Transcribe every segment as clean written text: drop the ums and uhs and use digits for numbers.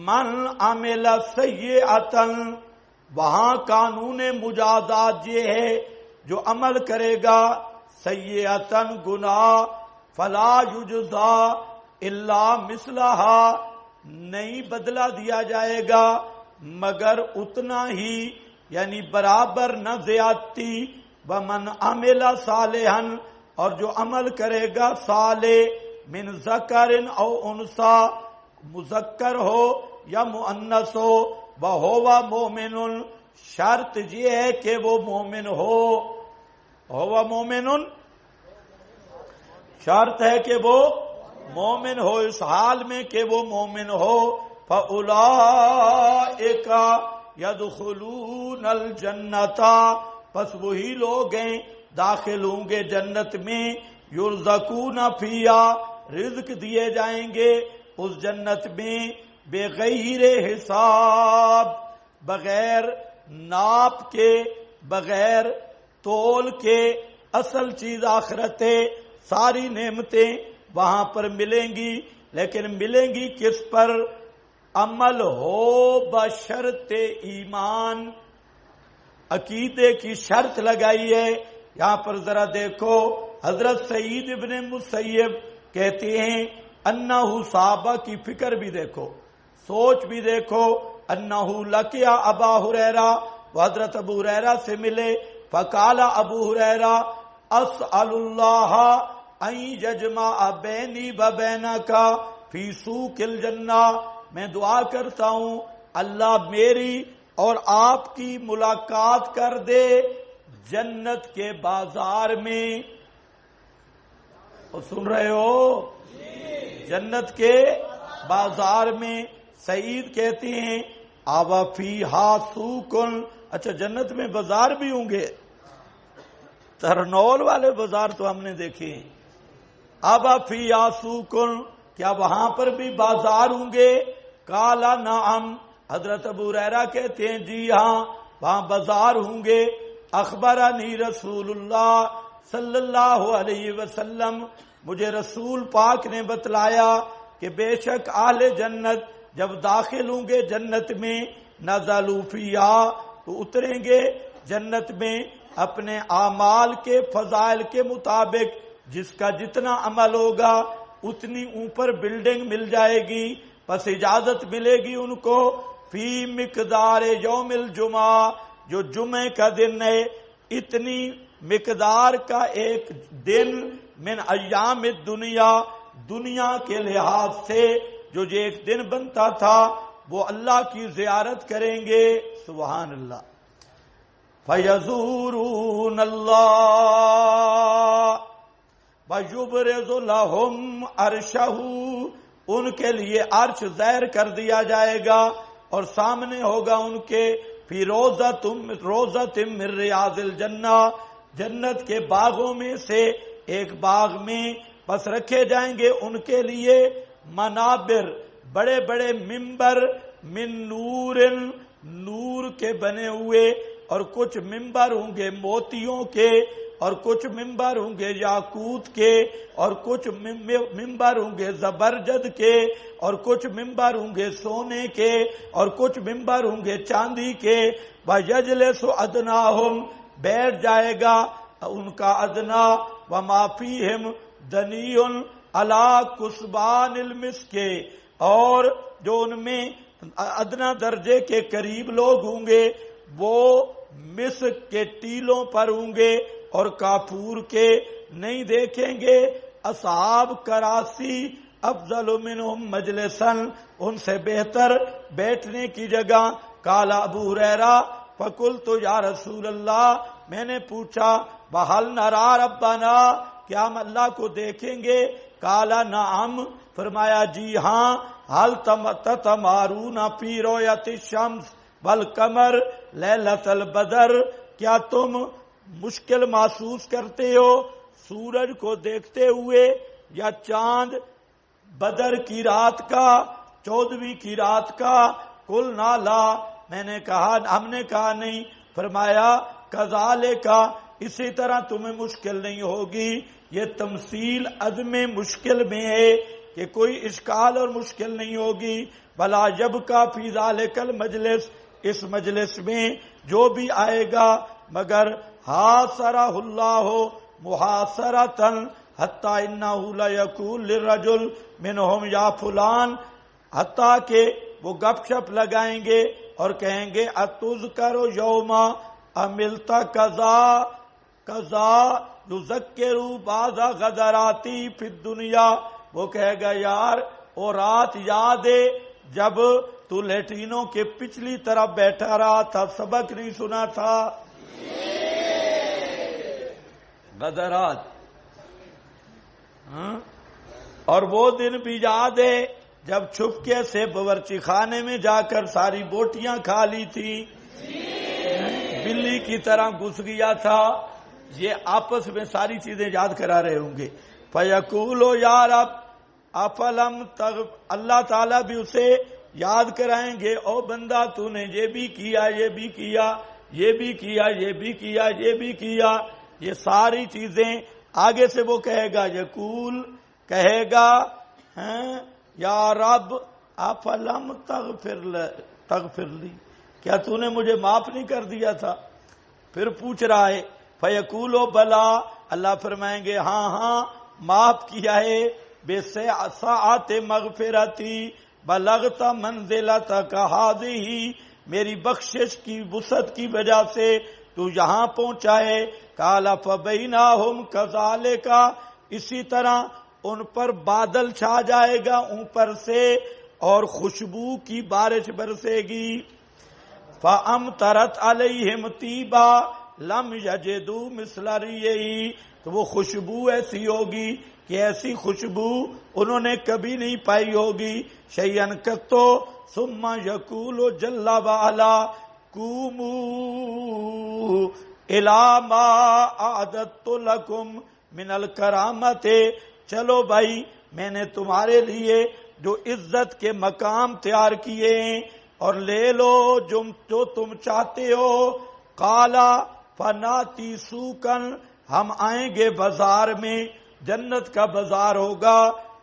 من عمل سیئۃ، وہاں قانون مجازات یہ ہے جو عمل کرے گا سیئۃ گناہ، فلا یجزا الا مثلہا، نہیں بدلہ دیا جائے گا مگر اتنا ہی، یعنی برابر نہ زیادتی۔ ومن عمل صالحا، اور جو عمل کرے گا صالح، من ذکر او انثی، مذکر ہو یا مؤنث ہو، وہو مومن، شرط یہ ہے کہ وہ مومن ہو، ہو مومن، شرط ہے کہ وہ مومن ہو، اس حال میں کہ وہ مومن ہو۔ فَأُولَئِكَ يَدْخُلُونَ الْجَنَّةَ، پس وہی لوگ ہیں داخل ہوں گے جنت میں، یرزقون فیہا، رزق دیے جائیں گے اس جنت میں، بغیر حساب، بغیر ناپ کے، بغیر تول کے۔ اصل چیز آخرت ہے، ساری نعمتیں وہاں پر ملیں گی، لیکن ملیں گی کس پر؟ عمل ہو بشرط ایمان، عقیدے کی شرط لگائی ہے۔ یہاں پر ذرا دیکھو، حضرت سعید ابن مسیب کہتے ہیں انہ صحابہ کی فکر بھی دیکھو، سوچ بھی دیکھو۔ انہ لقیا ابا ہریرہ، وہ حضرت ابو ہریرہ سے ملے، فقال ابو ہریرہ اسأل اللہ ان یجمع بینی و بینک فی سوق الجنہ، میں دعا کرتا ہوں اللہ میری اور آپ کی ملاقات کر دے جنت کے بازار میں۔ سن رہے ہو؟ جنت کے بازار میں۔ سعید کہتے ہیں آوا فیہا سوقن، اچھا جنت میں بازار بھی ہوں گے؟ ترنول والے بازار تو ہم نے دیکھے ہیں۔ آوا فیہا سوقن، کیا وہاں پر بھی بازار ہوں گے؟ قالا نعم، حضرت ابو ہریرہ کہتے ہیں جی ہاں وہاں بازار ہوں گے۔ اخبرنی رسول اللہ صلی اللہ علیہ وسلم، مجھے رسول پاک نے بتلایا کہ بے شک اہل جنت جب داخل ہوں گے جنت میں، نزلوا فیہا، تو اتریں گے جنت میں اپنے اعمال کے فضائل کے مطابق، جس کا جتنا عمل ہوگا اتنی اوپر بلڈنگ مل جائے گی، پس اجازت ملے گی ان کو فی مقدار یوم الجمعہ، جو جمعے کا دن ہے اتنی مقدار کا ایک دن، من ایام الدنیا، دنیا کے لحاظ سے جو یہ ایک دن بنتا تھا، وہ اللہ کی زیارت کریں گے۔ سبحان اللہ۔ فَيَزُورُونَ اللَّهَ وَيُبْرِزُ لَهُمْ عَرْشَهُ، ان کے لیے عرش ظاہر کر دیا جائے گا اور سامنے ہوگا ان کے فی روضۃ من ریاض الجنہ، جنت کے باغوں میں سے ایک باغ میں، بس رکھے جائیں گے ان کے لیے منابر، بڑے بڑے ممبر، من نور، نور کے بنے ہوئے، اور کچھ ممبر ہوں گے موتیوں کے، اور کچھ ممبر ہوں گے یاقوت کے، اور کچھ ممبر ہوں گے زبرجد کے، اور کچھ ممبر ہوں گے سونے کے، اور کچھ ممبر ہوں گے چاندی کے۔ وَيَجْلِسُ أَدْنَاهُمْ، بیٹھ جائے گا ان کا ادنا، وَمَا فِيهِمْ دَنِيٌّ عَلَى كُثْبَانِ الْمِسْكِ، اور جو ان میں ادنا درجے کے قریب لوگ ہوں گے وہ مسک کے ٹیلوں پر ہوں گے اور کافور کے نہیں دیکھیں گے۔ اصحاب کراسی افضل منہم مجلسا، ان سے بہتر بیٹھنے کی جگہ۔ قال ابو ہریرہ فقلت یا رسول اللہ، میں نے پوچھا وَهَلْ نَرَى رَبَّنَا، کیا ہم اللہ کو دیکھیں گے؟ قال نعم، فرمایا جی ہاں۔ هَلْ تَتَمَارُونَ فِي رُؤْيَةِ الشَّمْسِ وَالْقَمَرِ لَيْلَةَ الْبَدْرِ، کیا تم مشکل محسوس کرتے ہو سورج کو دیکھتے ہوئے یا چاند بدر کی رات کا، 14ویں کی رات کا؟ قلنا لا، میں نے کہا، ہم نے کہا نہیں۔ فرمایا کذالک، اسی طرح تمہیں مشکل نہیں ہوگی۔ یہ تمثیل عدم مشکل میں ہے، کہ کوئی اشکال اور مشکل نہیں ہوگی. بلا جب کا فی ذالک المجلس، اس مجلس میں جو بھی آئے گا مگر حاصرہ اللہ محاصرۃ حتی انہ لیقول للرجل منہم یا فلان، حتیٰ کہ وہ گپ شپ لگائیں گے اور کہیں گے اتذکر یوما عملت کذا کذا یذکر بعض غدراتی فی الدنیا. وہ کہے گا یار وہ رات یاد ہے جب تو لیٹرینوں کے پچھلی طرف بیٹھا رہا تھا، سبق نہیں سنا تھا. غدرات. اور وہ دن بھی یاد ہے جب چھپکے سے باورچی خانے میں جا کر ساری بوٹیاں کھا لی تھی، بلی کی طرح گھس گیا تھا. یہ آپس میں ساری چیزیں یاد کرا رہے ہوں گے. فَيَقُولُ يَا رَبْ أَفَلَمْ تَغْفِرْ، اللہ تعالیٰ بھی اسے یاد کرائیں گے، او بندہ تو نے یہ بھی کیا، یہ بھی کیا، یہ بھی کیا، یہ بھی کیا، یہ بھی کیا. یہ ساری چیزیں آگے سے وہ کہے گا، یقول کہے گا یا رب افلم تغفر لی، کیا تو نے مجھے معاف نہیں کر دیا تھا؟ پھر پوچھ رہا ہے فیقول بلا، اللہ فرمائیں گے ہاں ہاں معاف کیا ہے. بے سعت مغفرتی بلغت منزلتک ہذہ، میری بخشش کی وسعت کی وجہ سے تو یہاں پہنچا ہے. قال فبینہم کذالک، اسی طرح ان پر بادل چھا جائے گا اوپر سے اور خوشبو کی بارش برسے گی. فامطرت علیہم طیبا لم یجدوا مثل ریہ، تو وہ خوشبو ایسی ہوگی کہ ایسی خوشبو انہوں نے کبھی نہیں پائی ہوگی. شیئن کتو ثم یقول جل وعلا قوموا الی ما اعددت لکم من الکرامت، چلو بھائی میں نے تمہارے لیے جو عزت کے مقام تیار کیے ہیں اور لے لو جو تم چاہتے ہو. قالا فناتی سوکن، ہم آئیں گے بازار میں، جنت کا بازار ہوگا.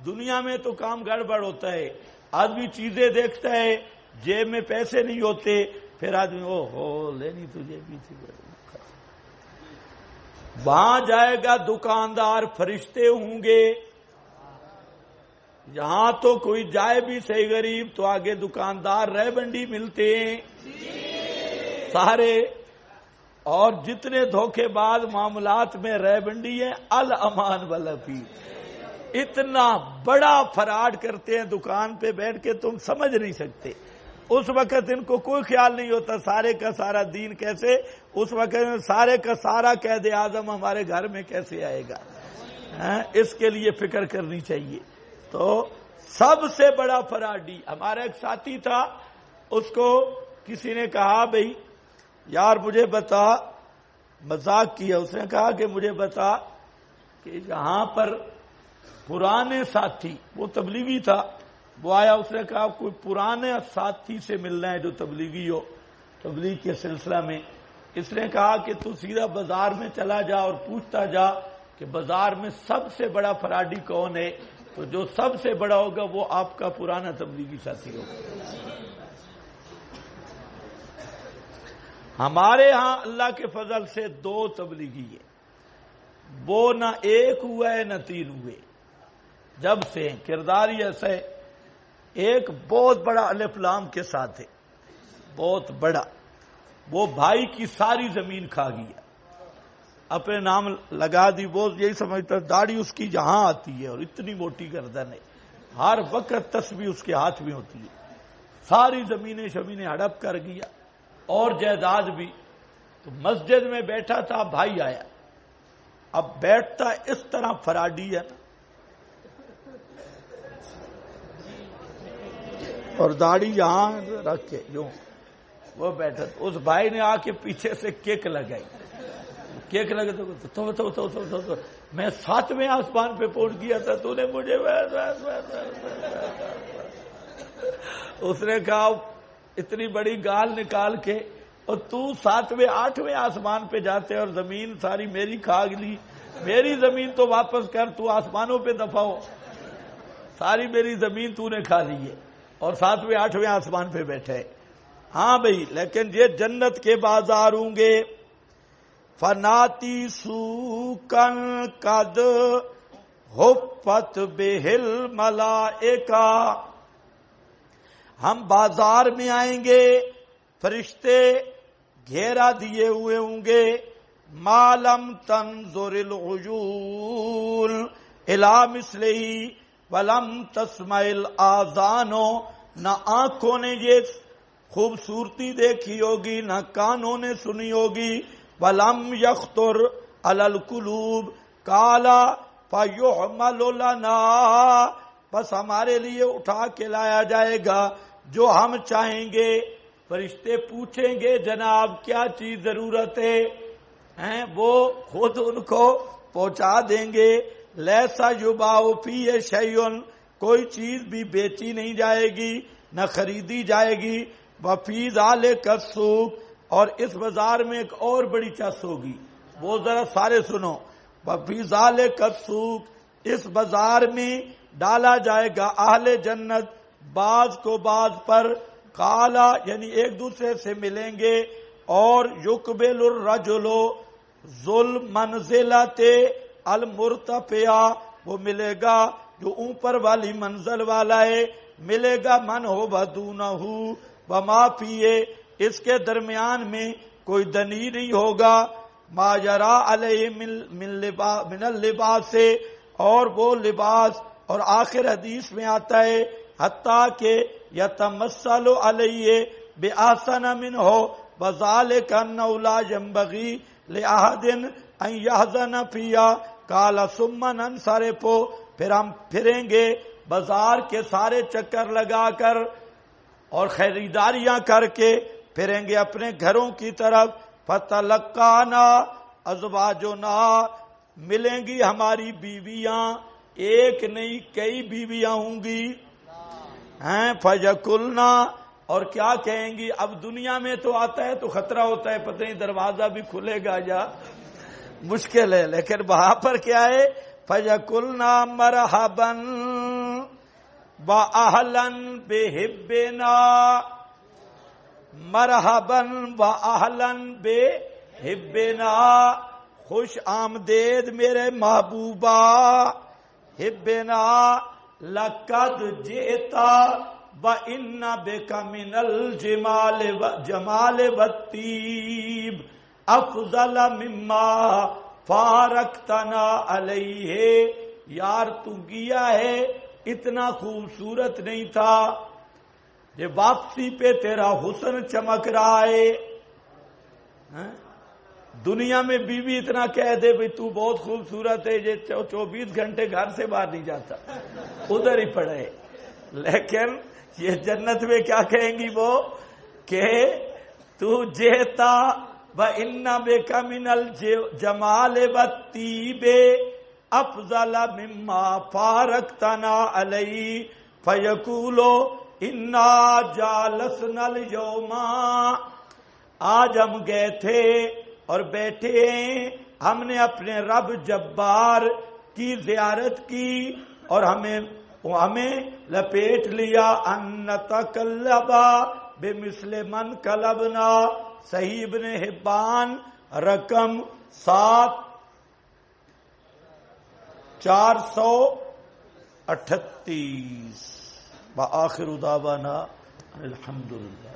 دنیا میں تو کام گڑبڑ ہوتا ہے، آدمی چیزیں دیکھتا ہے جیب میں پیسے نہیں ہوتے، پھر آدمی او ہو لینی تجھے بھی تھی. وہاں جائے گا دکاندار فرشتے ہوں گے. یہاں تو کوئی جائے بھی صحیح غریب تو آگے دکاندار رہ بنڈی ملتے ہیں سارے، اور جتنے دھوکے باز معاملات میں رہ بنڈی ہیں الامان والفی. اتنا بڑا فراڈ کرتے ہیں دکان پہ بیٹھ کے تم سمجھ نہیں سکتے. اس وقت ان کو کوئی خیال نہیں ہوتا سارے کا سارا دین کیسے، اس وقت سارے کا سارا قید اعظم ہمارے گھر میں کیسے آئے گا. اس کے لیے فکر کرنی چاہیے. تو سب سے بڑا فراڈی ہمارا ایک ساتھی تھا، اس کو کسی نے کہا بھئی یار مجھے بتا، مذاق کیا، اس نے کہا کہ مجھے بتا کہ یہاں پر پرانے ساتھی، وہ تبلیغی تھا، وہ آیا، اس نے کہا کوئی پرانے ساتھی سے ملنا ہے جو تبلیغی ہو، تبلیغ کے سلسلہ میں. اس نے کہا کہ تو سیدھا بازار میں چلا جا اور پوچھتا جا کہ بازار میں سب سے بڑا فراڈی کون ہے، تو جو سب سے بڑا ہوگا وہ آپ کا پرانا تبلیغی ساتھی ہوگا. ہمارے ہاں اللہ کے فضل سے 2 تبلیغی ہیں، وہ نہ ایک ہوا ہے نہ 3 ہوئے جب سے. کردار ہی ایسا ہے، ایک بہت بڑا الف لام کے ساتھ ہے، بہت بڑا، وہ بھائی کی ساری زمین کھا گیا، اپنے نام لگا دی. وہ یہی سمجھتا داڑھی اس کی جہاں آتی ہے اور اتنی موٹی گردن ہے، ہر وقت تسبیح اس کے ہاتھ میں ہوتی ہے. ساری زمینیں شمینیں ہڑپ کر گیا اور جائیداد بھی. تو مسجد میں بیٹھا تھا، بھائی آیا. اب بیٹھتا اس طرح فراڈی ہے نا، اور داڑھی یہاں رکھ کے یوں وہ بیٹھا. اس بھائی نے آ کے پیچھے سے کیک لگائی، کیک لگے تو میں 7ویں آسمان پہ پہنچ گیا تھا، تو نے مجھے اس نے کہا اتنی بڑی گال نکال کے، اور تو 7ویں 8ویں آسمان پہ جاتے اور زمین ساری میری کھا لی، میری زمین تو واپس کر، تو آسمانوں پہ دفع ہو. ساری میری زمین تو نے کھا لی ہے اور 7ویں 8ویں آسمان پہ بیٹھے. ہاں بھائی، لیکن یہ جنت کے بازار ہوں گے. فناتی سوکن قد حفت بہل ملائکہ، ہم بازار میں آئیں گے، فرشتے گھیرا دیے ہوئے ہوں گے. مالم تنظر العیون الی مثلہ ولم تسمع الاذان، نہ آنکھوں نے یہ خوبصورتی دیکھی ہوگی، نہ کانوں نے سنی ہوگی. ولم یخطر علی القلوب قال فیحمل لنا، بس ہمارے لیے اٹھا کے لایا جائے گا جو ہم چاہیں گے. فرشتے پوچھیں گے جناب کیا چیز ضرورت ہے، وہ خود ان کو پہنچا دیں گے. لیسا یباع فیہ شیء، کوئی چیز بھی بیچی نہیں جائے گی نہ خریدی جائے گی. وفی ذالک السوق، اور اس بازار میں ایک اور بڑی چس ہوگی، وہ ذرا سارے سنو. وفی ذالک السوق، اس بازار میں ڈالا جائے گا اہل جنت بعض کو بعض پر. قالا یعنی ایک دوسرے سے ملیں گے. اور یقبل الرجل ذو المنزلۃ المرتفعہ، وہ ملے گا جو اوپر والی منزل والا ہے. ملے گا من ہو بدونہ وما فیہ، اس کے درمیان میں کوئی دنی نہیں ہوگا. ما یرا علیہ من اللباس، اور وہ لباس، اور آخر حدیث میں آتا ہے حتیٰ کہ یتمثل علیہ بأحسن منہ وذالک انہ لا ینبغی لأحد ان یحزن فیہا. قال ثم ننصرف، پھر ہم پھریں گے بازار کے سارے چکر لگا کر اور خریداریاں کر کے پھریں گے اپنے گھروں کی طرف. فتلقانا ازواجنا، ملیں گی ہماری بیویاں، ایک نہیں کئی بیویاں ہوں گی. فیقلنا، اور کیا کہیں گی؟ اب دنیا میں تو آتا ہے تو خطرہ ہوتا ہے، پتہ نہیں دروازہ بھی کھلے گا یا مشکل ہے، لیکن وہاں پر کیا ہے؟ فیقلنا مرحبا وَأَهْلًا بِحِبِّنَا، مرحبا وَأَهْلًا بِحِبِّنَا، خوش آمدید میرے محبوبہ. حبنا لقد جئت وإن بك من الجمال والطیب افضل مما فارقتنا علیہ. یار تو گیا ہے اتنا خوبصورت نہیں تھا، یہ واپسی پہ تیرا حسن چمک رہا ہے. دنیا میں بیوی اتنا کہہ دے بھئی تو بہت خوبصورت ہے، یہ 24 گھنٹے گھر سے باہر نہیں جاتا، ادھر ہی پڑے. لیکن یہ جنت میں کیا کہیں گی وہ کہ تو جیتا وَإِنَّ بِكَ مِنَ الْجَمَالِ وَالطِّيبِ افضل مما فارقتنا علیہ. فیقول انا جالسنا اليوم، آج ہم گئے تھے اور بیٹھے ہیں، ہم نے اپنے رب جبار کی زیارت کی اور ہمیں لپیٹ لیا. ان نتقلب بمثل من قلبنا، صحیح ابن حبان رقم 7438. وآخر دعوانا الحمدللہ.